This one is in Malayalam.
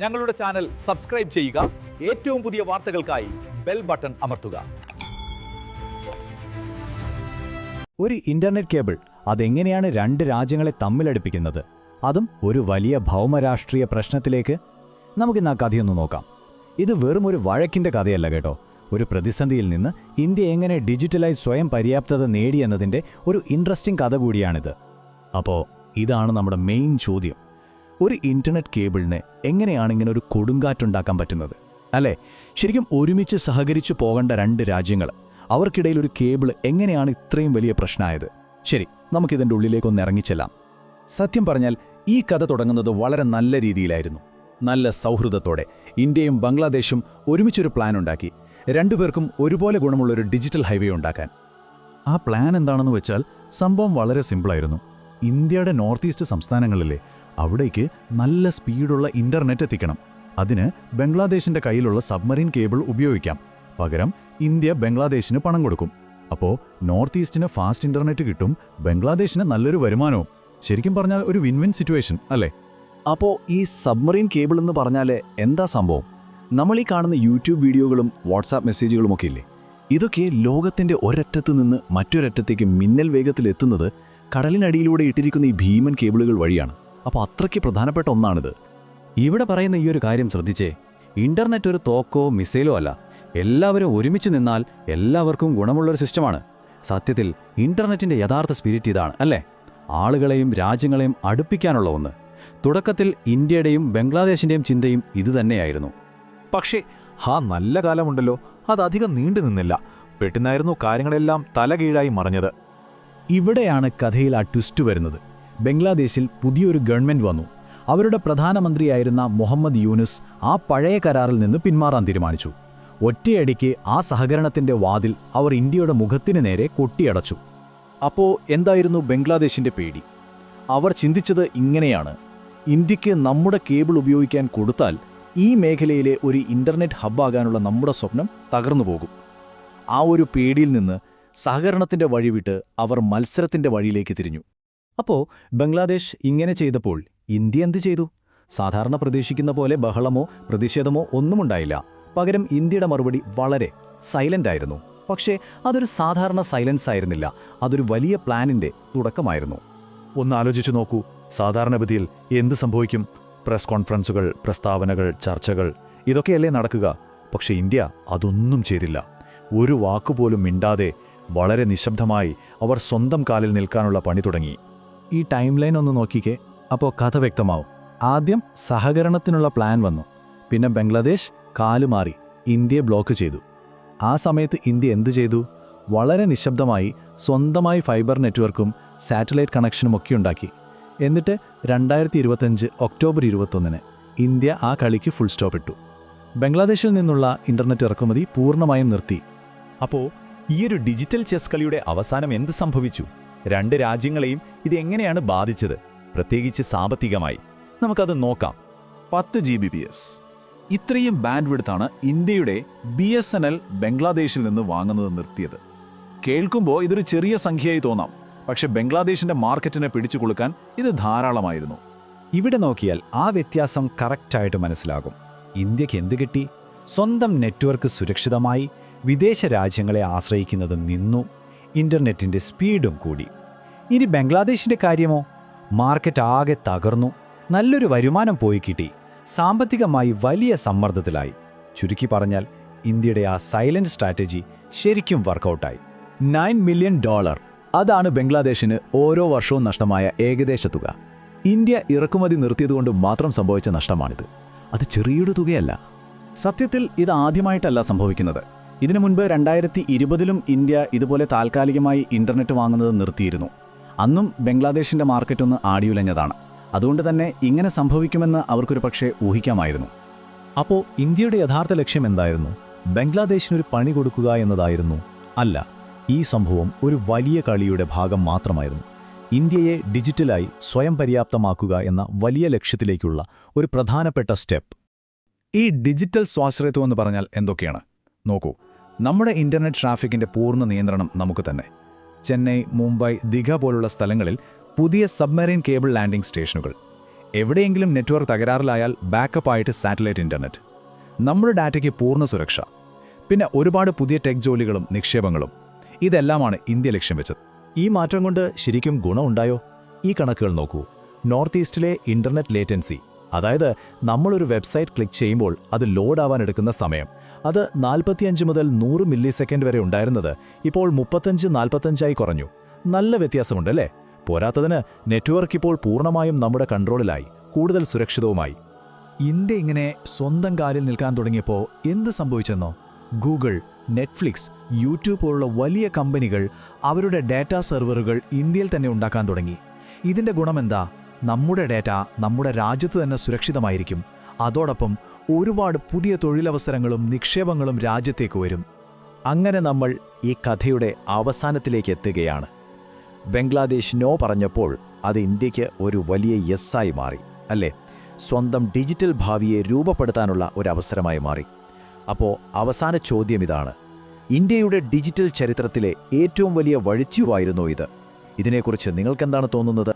ഞങ്ങളുടെ ചാനൽ സബ്സ്ക്രൈബ് ചെയ്യുക. ഏറ്റവും പുതിയ വാർത്തകൾക്കായി ബെൽ ബട്ടൺ അമർത്തുക. ഒരു ഇന്റർനെറ്റ് കേബിൾ അതെങ്ങനെയാണ് രണ്ട് രാജ്യങ്ങളെ തമ്മിലടുപ്പിക്കുന്നത്? അതും ഒരു വലിയ ഭൗമരാഷ്ട്രീയ പ്രശ്നത്തിലേക്ക്. നമുക്കിന്ന് ആ കഥയൊന്ന് നോക്കാം. ഇത് വെറും ഒരു വഴക്കിൻ്റെ കഥയല്ല കേട്ടോ. ഒരു പ്രതിസന്ധിയിൽ നിന്ന് ഇന്ത്യ എങ്ങനെ ഡിജിറ്റലായി സ്വയം പര്യാപ്തത നേടിയെന്നതിൻ്റെ ഒരു ഇൻട്രസ്റ്റിംഗ് കഥ കൂടിയാണിത്. അപ്പോൾ ഇതാണ് നമ്മുടെ മെയിൻ ചോദ്യം. ഒരു ഇന്റർനെറ്റ് കേബിളിന് എങ്ങനെയാണ് ഇങ്ങനെ ഒരു കൊടുങ്കാറ്റുണ്ടാക്കാൻ പറ്റുന്നത്? അല്ലേ, ശരിക്കും ഒരുമിച്ച് സഹകരിച്ചു പോകേണ്ട രണ്ട് രാജ്യങ്ങൾ, അവർക്കിടയിൽ ഒരു കേബിൾ എങ്ങനെയാണ് ഇത്രയും വലിയ പ്രശ്നമായത്? ശരി, നമുക്കിതിൻ്റെ ഉള്ളിലേക്കൊന്ന് ഇറങ്ങിച്ചെല്ലാം. സത്യം പറഞ്ഞാൽ ഈ കഥ തുടങ്ങുന്നത് വളരെ നല്ല രീതിയിലായിരുന്നു. നല്ല സൗഹൃദത്തോടെ ഇന്ത്യയും ബംഗ്ലാദേശും ഒരുമിച്ചൊരു പ്ലാൻ ഉണ്ടാക്കി, രണ്ടുപേർക്കും ഒരുപോലെ ഗുണമുള്ളൊരു ഡിജിറ്റൽ ഹൈവേ ഉണ്ടാക്കാൻ. ആ പ്ലാൻ എന്താണെന്ന് വെച്ചാൽ സംഭവം വളരെ സിമ്പിളായിരുന്നു. ഇന്ത്യയുടെ നോർത്ത് ഈസ്റ്റ് സംസ്ഥാനങ്ങളിലെ അവിടേക്ക് നല്ല സ്പീഡുള്ള ഇന്റർനെറ്റ് എത്തിക്കണം. അതിന് ബംഗ്ലാദേശിന്റെ കയ്യിലുള്ള സബ്മറീൻ കേബിൾ ഉപയോഗിക്കാം. പകരം ഇന്ത്യ ബംഗ്ലാദേശിന് പണം കൊടുക്കും. അപ്പോൾ നോർത്ത് ഈസ്റ്റിന് ഫാസ്റ്റ് ഇന്റർനെറ്റ് കിട്ടും, ബംഗ്ലാദേശിന് നല്ലൊരു വരുമാനവും. ശരിക്കും പറഞ്ഞാൽ ഒരു വിൻ വിൻ സിറ്റുവേഷൻ അല്ലേ? അപ്പോൾ ഈ സബ്മറീൻ കേബിൾ എന്ന് പറഞ്ഞാൽ എന്താ സംഭവം? നമ്മൾ ഈ കാണുന്ന യൂട്യൂബ് വീഡിയോകളും വാട്സാപ്പ് മെസ്സേജുകളുമൊക്കെ ഇല്ലേ, ഇതൊക്കെ ലോകത്തിന്റെ ഒരറ്റത്ത് നിന്ന് മറ്റൊരറ്റത്തേക്ക് മിന്നൽ വേഗത്തിൽ എത്തുന്നത് കടലിനടിയിലൂടെ ഇട്ടിരിക്കുന്ന ഈ ഭീമൻ കേബിളുകൾ വഴിയാണ്. അപ്പോൾ അത്രയ്ക്ക് പ്രധാനപ്പെട്ട ഒന്നാണിത്. ഇവിടെ പറയുന്ന ഈ ഒരു കാര്യം ശ്രദ്ധിച്ചേ. ഇന്റർനെറ്റ് ഒരു തോക്കോ മിസൈലോ അല്ല. എല്ലാവരും ഒരുമിച്ച് നിന്നാൽ എല്ലാവർക്കും ഗുണമുള്ളൊരു സിസ്റ്റമാണ്. സത്യത്തിൽ ഇന്റർനെറ്റിന്റെ യഥാർത്ഥ സ്പിരിറ്റ് ഇതാണ് അല്ലേ? ആളുകളെയും രാജ്യങ്ങളെയും അടുപ്പിക്കാനുള്ള ഒന്ന്. തുടക്കത്തിൽ ഇന്ത്യയുടെയും ബംഗ്ലാദേശിന്റെയും ചിന്തയും ഇതുതന്നെയായിരുന്നു. പക്ഷേ നല്ല കാലമുണ്ടല്ലോ, അതധികം നീണ്ടു നിന്നില്ല. പെട്ടെന്നായിരുന്നു കാര്യങ്ങളെല്ലാം തലകീഴായി മറഞ്ഞത്. ഇവിടെയാണ് കഥയിൽ ആ ട്വിസ്റ്റ് വരുന്നത്. ബംഗ്ലാദേശിൽ പുതിയൊരു ഗവൺമെന്റ് വന്നു. അവരുടെ പ്രധാനമന്ത്രിയായിരുന്ന മുഹമ്മദ് യൂനുസ് ആ പഴയ കരാറിൽ നിന്ന് പിന്മാറാൻ തീരുമാനിച്ചു. ഒറ്റയടിക്ക് ആ സഹകരണത്തിന്റെ വാതിൽ അവർ ഇന്ത്യയുടെ മുഖത്തിന് നേരെ കൊട്ടിയടച്ചു. അപ്പോൾ എന്തായിരുന്നു ബംഗ്ലാദേശിന്റെ പേടി? അവർ ചിന്തിച്ചത് ഇങ്ങനെയാണ്: ഇന്ത്യക്ക് നമ്മുടെ കേബിൾ ഉപയോഗിക്കാൻ കൊടുത്താൽ ഈ മേഖലയിലെ ഒരു ഇന്റർനെറ്റ് ഹബ്ബാകാനുള്ള നമ്മുടെ സ്വപ്നം തകർന്നുപോകും. ആ ഒരു പേടിയിൽ നിന്ന് സഹകരണത്തിന്റെ വഴിവിട്ട് അവർ മത്സരത്തിന്റെ വഴിയിലേക്ക് തിരിഞ്ഞു. അപ്പോൾ ബംഗ്ലാദേശ് ഇങ്ങനെ ചെയ്തപ്പോൾ ഇന്ത്യ എന്ത് ചെയ്തു? സാധാരണ പ്രതീക്ഷിക്കുന്ന പോലെ ബഹളമോ പ്രതിഷേധമോ ഒന്നുമുണ്ടായില്ല. പകരം ഇന്ത്യയുടെ മറുപടി വളരെ സൈലന്റ് ആയിരുന്നു. പക്ഷേ അതൊരു സാധാരണ സൈലൻസ് ആയിരുന്നില്ല, അതൊരു വലിയ പ്ലാനിന്റെ തുടക്കമായിരുന്നു. ഒന്ന് ആലോചിച്ചു നോക്കൂ, സാധാരണഗതിയിൽ എന്ത് സംഭവിക്കും? പ്രസ് കോൺഫറൻസുകൾ, പ്രസ്താവനകൾ, ചർച്ചകൾ, ഇതൊക്കെയല്ലേ നടക്കുക. പക്ഷേ ഇന്ത്യ അതൊന്നും ചെയ്തില്ല. ഒരു വാക്കുപോലും മിണ്ടാതെ വളരെ നിശബ്ദമായി അവർ സ്വന്തം കാലിൽ നിൽക്കാനുള്ള പണി തുടങ്ങി. ഈ ടൈം ലൈൻ ഒന്ന് നോക്കിക്കേ, അപ്പോൾ കഥ വ്യക്തമാവും. ആദ്യം സഹകരണത്തിനുള്ള പ്ലാൻ വന്നു. പിന്നെ ബംഗ്ലാദേശ് കാലുമാറി ഇന്ത്യയെ ബ്ലോക്ക് ചെയ്തു. ആ സമയത്ത് ഇന്ത്യ എന്തു ചെയ്തു? വളരെ നിശബ്ദമായി സ്വന്തമായി ഫൈബർ നെറ്റ്വർക്കും സാറ്റലൈറ്റ് കണക്ഷനുമൊക്കെ ഉണ്ടാക്കി. എന്നിട്ട് 2025 ഒക്ടോബർ 21 ഇന്ത്യ ആ കളിക്ക് ഫുൾ സ്റ്റോപ്പ് ഇട്ടു. ബംഗ്ലാദേശിൽ നിന്നുള്ള ഇന്റർനെറ്റ് ഇറക്കുമതി പൂർണ്ണമായും നിർത്തി. അപ്പോൾ ഈയൊരു ഡിജിറ്റൽ ചെസ് കളിയുടെ അവസാനം എന്ത് സംഭവിച്ചു? രണ്ട് രാജ്യങ്ങളെയും ഇത് എങ്ങനെയാണ് ബാധിച്ചത്, പ്രത്യേകിച്ച് സാമ്പത്തികമായി? നമുക്കത് നോക്കാം. 10 Gbps ഇത്രയും ബാൻഡ് വിഡ്ത്താണ് ഇന്ത്യയുടെ BSNL ബംഗ്ലാദേശിൽ നിന്ന് വാങ്ങുന്നത് നിർത്തിയത്. കേൾക്കുമ്പോൾ ഇതൊരു ചെറിയ സംഖ്യയായി തോന്നാം, പക്ഷെ ബംഗ്ലാദേശിന്റെ മാർക്കറ്റിനെ പിടിച്ചു കൊടുക്കാൻ ഇത് ധാരാളമായിരുന്നു. ഇവിടെ നോക്കിയാൽ ആ വ്യത്യാസം കറക്റ്റായിട്ട് മനസ്സിലാകും. ഇന്ത്യക്ക് എന്ത് കിട്ടി? സ്വന്തം നെറ്റ്വർക്ക് സുരക്ഷിതമായി, വിദേശ രാജ്യങ്ങളെ ആശ്രയിക്കുന്നത് നിന്നു, ഇന്റർനെറ്റിന്റെ സ്പീഡും കൂടി. ഇനി ബംഗ്ലാദേശിന്റെ കാര്യമോ? മാർക്കറ്റ് ആകെ തകർന്നു, നല്ലൊരു വരുമാനം പോയി കിട്ടി, സാമ്പത്തികമായി വലിയ സമ്മർദ്ദത്തിലായി. ചുരുക്കി പറഞ്ഞാൽ ഇന്ത്യയുടെ ആ സൈലന്റ് സ്ട്രാറ്റജി ശരിക്കും വർക്കൗട്ടായി. $9 മില്യൺ അതാണ് ബംഗ്ലാദേശിന് ഓരോ വർഷവും നഷ്ടമായ ഏകദേശ തുക. ഇന്ത്യ ഇറക്കുമതി നിർത്തിയതുകൊണ്ട് മാത്രം സംഭവിച്ച നഷ്ടമാണിത്. അത് ചെറിയൊരു തുകയല്ല. സത്യത്തിൽ ഇത് ആദ്യമായിട്ടല്ല സംഭവിക്കുന്നത്. ഇതിനു മുൻപ് 2020 ഇന്ത്യ ഇതുപോലെ താൽക്കാലികമായി ഇന്റർനെറ്റ് വാങ്ങുന്നത് നിർത്തിയിരുന്നു. അന്നും ബംഗ്ലാദേശിന്റെ മാർക്കറ്റൊന്ന് ആടിയുലഞ്ഞതാണ്. അതുകൊണ്ട് തന്നെ ഇങ്ങനെ സംഭവിക്കുമെന്ന് അവർക്കൊരു പക്ഷേ ഊഹിക്കാമായിരുന്നു. അപ്പോൾ ഇന്ത്യയുടെ യഥാർത്ഥ ലക്ഷ്യം എന്തായിരുന്നു? ബംഗ്ലാദേശിനൊരു പണി കൊടുക്കുക എന്നതായിരുന്നു? അല്ല, ഈ സംഭവം ഒരു വലിയ കളിയുടെ ഭാഗം മാത്രമായിരുന്നു. ഇന്ത്യയെ ഡിജിറ്റലായി സ്വയം പര്യാപ്തമാക്കുക എന്ന വലിയ ലക്ഷ്യത്തിലേക്കുള്ള ഒരു പ്രധാനപ്പെട്ട സ്റ്റെപ്പ്. ഈ ഡിജിറ്റൽ സ്വാശ്രയത്വം എന്ന് പറഞ്ഞാൽ എന്തൊക്കെയാണ്? നോക്കൂ, നമ്മുടെ ഇന്റർനെറ്റ് ട്രാഫിക്കിന്റെ പൂർണ്ണ നിയന്ത്രണം നമുക്ക് തന്നെ. ചെന്നൈ, മുംബൈ, ദിഘ പോലുള്ള സ്ഥലങ്ങളിൽ പുതിയ സബ്മറീൻ കേബിൾ ലാൻഡിംഗ് സ്റ്റേഷനുകൾ, എവിടെയെങ്കിലും നെറ്റ്വർക്ക് തകരാറിലായാൽ ബാക്കപ്പ് ആയിട്ട് സാറ്റലൈറ്റ് ഇൻ്റർനെറ്റ്. നമ്മുടെ ഡാറ്റയ്ക്ക് പൂർണ്ണ സുരക്ഷ. പിന്നെ ഒരുപാട് പുതിയ ടെക് ജോലികളും നിക്ഷേപങ്ങളും. ഇതെല്ലാമാണ് ഇന്ത്യ ലക്ഷ്യം വെച്ചത്. ഈ മാറ്റം കൊണ്ട് ശരിക്കും ഗുണമുണ്ടായോ? ഈ കണക്കുകൾ നോക്കൂ. നോർത്ത് ഈസ്റ്റിലെ ഇൻ്റർനെറ്റ് ലേറ്റൻസി, അതായത് നമ്മളൊരു വെബ്സൈറ്റ് ക്ലിക്ക് ചെയ്യുമ്പോൾ അത് ലോഡ് ആവാൻ എടുക്കുന്ന സമയം, അത് 45 മുതൽ 100 മില്ലി സെക്കൻഡ് വരെ ഉണ്ടായിരുന്നത് ഇപ്പോൾ 35-45 കുറഞ്ഞു. നല്ല വ്യത്യാസമുണ്ടല്ലേ? പോരാത്തതിന് നെറ്റ്വർക്ക് ഇപ്പോൾ പൂർണ്ണമായും നമ്മുടെ കൺട്രോളിലായി, കൂടുതൽ സുരക്ഷിതവുമായി. ഇന്ത്യ ഇങ്ങനെ സ്വന്തം കാലിൽ നിൽക്കാൻ തുടങ്ങിയപ്പോൾ എന്ത് സംഭവിച്ചെന്നോ? ഗൂഗിൾ, നെറ്റ്ഫ്ലിക്സ്, യൂട്യൂബ് പോലുള്ള വലിയ കമ്പനികൾ അവരുടെ ഡാറ്റാ സെർവറുകൾ ഇന്ത്യയിൽ തന്നെ ഉണ്ടാക്കാൻ തുടങ്ങി. ഇതിൻ്റെ ഗുണമെന്താ? നമ്മുടെ ഡാറ്റ നമ്മുടെ രാജ്യത്ത് തന്നെ സുരക്ഷിതമായിരിക്കും. അതോടൊപ്പം ഒരുപാട് പുതിയ തൊഴിലവസരങ്ങളും നിക്ഷേപങ്ങളും രാജ്യത്തേക്ക് വരും. അങ്ങനെ നമ്മൾ ഈ കഥയുടെ അവസാനത്തിലേക്ക് എത്തുകയാണ്. ബംഗ്ലാദേശ് നോ പറഞ്ഞപ്പോൾ അത് ഇന്ത്യക്ക് ഒരു വലിയ യെസ്സായി മാറി, അല്ലേ? സ്വന്തം ഡിജിറ്റൽ ഭാവിയെ രൂപപ്പെടുത്താനുള്ള ഒരു അവസരമായി മാറി. അപ്പോൾ അവസാന ചോദ്യം ഇതാണ്: ഇന്ത്യയുടെ ഡിജിറ്റൽ ചരിത്രത്തിലെ ഏറ്റവും വലിയ വഴിത്തിരിവായിരുന്നോ ഇത്? ഇതിനെക്കുറിച്ച് നിങ്ങൾക്കെന്താണ് തോന്നുന്നത്?